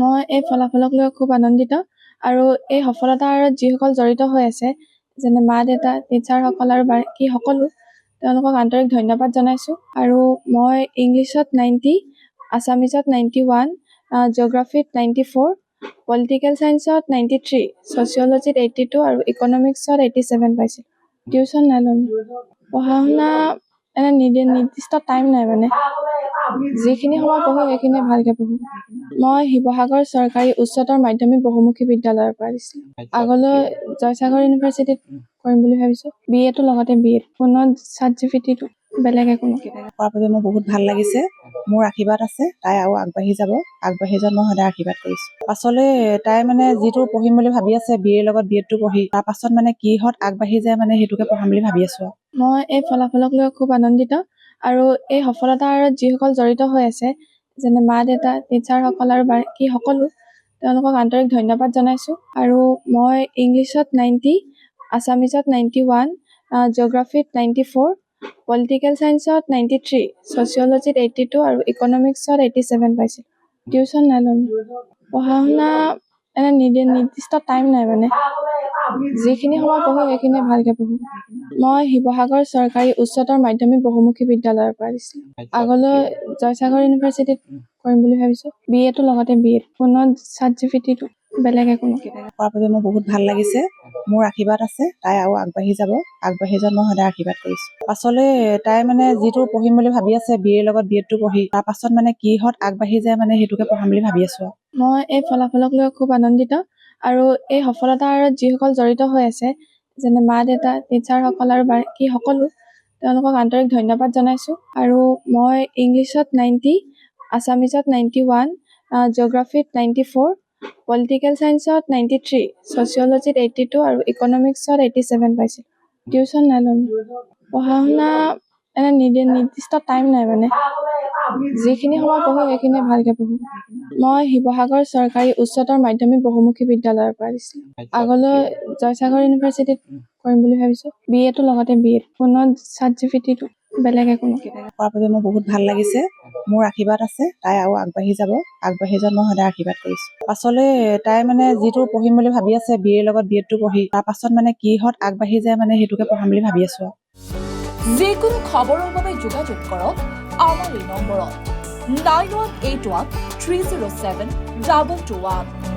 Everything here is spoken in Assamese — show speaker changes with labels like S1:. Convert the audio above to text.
S1: মই এই ফলাফলক লৈ খুব আনন্দিত আৰু এই সফলতাৰ আঁৰত যিসকল জড়িত হৈ আছে যেনে মা দেউতা টিচাৰসকল আৰু বাকী সকলো তেওঁলোকক আন্তৰিক ধন্যবাদ জনাইছোঁ। আৰু মই ইংলিছত 90, আছামিজত 91, জিঅ'গ্ৰাফীত 94, পলিটিকেল ছায়েন্সত 93, ছ'চিয়লজিত 82 আৰু ইকনমিক্সত 87 পাইছিলোঁ। টিউশ্যন নাই লোৱা। পঢ়া শুনা এনে নিৰ্দিষ্ট টাইম নাই, মানে যিখিনি সময় পঢ়োঁ সেইখিনি ভালকৈ পঢ়োঁ। মই শিৱসাগৰ চৰকাৰী উচ্চতৰ মাধ্যমিক বহুমুখী বিদ্যালয়ৰ পৰা দিছিলোঁ। আগলৈ জয়সাগৰ ইউনিভাৰ্চিটিত কৰিম বুলি ভাবিছোঁ। BA-টো লগতে BA-ত ফোনত ChatGPT-টো বেলেগ একো নহয়।
S2: কৰাৰ বাবে মোৰ বহুত ভাল লাগিছে। মোৰ আশীৰ্বাদ আছে, তাই আৰু আগবাঢ়ি যাব। আগবাঢ়ি যোৱাত মই সদায় আশীৰ্বাদ কৰিছোঁ। পাছলৈ তাই মানে যিটো পঢ়িম বুলি ভাবি আছে BA-ৰ লগত B.Ed-টো পঢ়ি, তাৰ পাছত মানে কিহত আগবাঢ়ি যায় মানে সেইটোকে পঢ়াম বুলি ভাবি আছোঁ।
S1: মই এই ফলাফলক লৈ খুব আনন্দিত আৰু এই সফলতাৰ আঁৰত যিসকল জড়িত হৈ আছে যেনে মা দেউতা টিচাৰসকল আৰু বাকী সকলো তেওঁলোকক আন্তৰিক ধন্যবাদ জনাইছোঁ। আৰু মই ইংলিছত 90, আছামিজত 91, জিঅ'গ্ৰাফীত 94, পলিটিকেল ছায়েন্সত 93, ছ'চিয়লজিত 82 আৰু ইকনমিক্সত 87 পাইছিলোঁ। টিউশ্যন নাই লোৱা। পঢ়া শুনা এনে নিৰ্দিষ্ট টাইম নাই, মানে যিখিনি সময় পঢ়োঁ সেইখিনি ভালকৈ পঢ়োঁ। মই শিৱসাগৰ চৰকাৰী উচ্চতৰ মাধ্যমিক বহুমুখী বিদ্যালয়ৰ পৰা দিছিলোঁ। আগলৈ জয়সাগৰ ইউনিভাৰ্চিটিত কৰিম বুলি ভাবিছোঁ। BA-টো লগতে BA-ত ফোনত ChatGPT-টো বেলেগ একো নহয়।
S2: কৰাৰ বাবে মোৰ বহুত ভাল লাগিছে। মোৰ আশীৰ্বাদ আছে, তাই আৰু আগবাঢ়ি যাব। আগবাঢ়ি যোৱাত মই সদায় আশীৰ্বাদ কৰিছোঁ। পাছলৈ তাই মানে যিটো পঢ়িম বুলি ভাবি আছে BA-ৰ লগত B.Ed-টো পঢ়ি, তাৰ পাছত মানে কিহত আগবাঢ়ি যায় মানে সেইটোকে পঢ়াম বুলি ভাবি আছোঁ।
S1: মই এই ফলাফলক লৈ খুব আনন্দিত আৰু এই সফলতাৰ আঁৰত যিসকল জড়িত হৈ আছে যেনে মা দেউতা টিচাৰসকল আৰু বাকী সকলো তেওঁলোকক আন্তৰিক ধন্যবাদ জনাইছোঁ। আৰু মই ইংলিছত 90, আছামিজত 91, জিঅ'গ্ৰাফীত 94, পলিটিকেল ছায়েন্সত 93, ছ'চিয়লজিত 82 আৰু ইকনমিক্সত 87 পাইছিলোঁ। টিউশ্যন নাই লোৱা। পঢ়া শুনা এনে নিৰ্দিষ্ট টাইম নাই, মানে যিখিনি সময় পঢ়োঁ সেইখিনি ভালকৈ পঢ়োঁ। মই শিৱসাগৰ চৰকাৰী উচ্চতৰ মাধ্যমিক বহুমুখী বিদ্যালয়ৰ পৰা দিছিলোঁ। আগলৈ জয়সাগৰ ইউনিভাৰ্চিটিত কৰিম বুলি ভাবিছোঁ। BA-টো লগতে BA-ত ফোনত ChatGPT-টো বেলেগ একো নহয়।
S2: কৰাৰ বাবে মোৰ বহুত ভাল লাগিছে। মোৰ আশীৰ্বাদ আছে, তাই আৰু আগবাঢ়ি যাব। আগবাঢ়ি যোৱাত মই সদায় আশীৰ্বাদ কৰিছোঁ। পাছলৈ তাই মানে যিটো পঢ়িম বুলি ভাবি আছে BA-ৰ লগত B.Ed-টো পঢ়ি, তাৰ পাছত মানে কিহত আগবাঢ়ি যায় মানে সেইটোকে পঢ়াম বুলি ভাবি আছোঁ।
S3: যিকোনো খবৰৰ বাবে যোগাযোগ কৰক আমাৰ এই নম্বৰত 9181 307 221।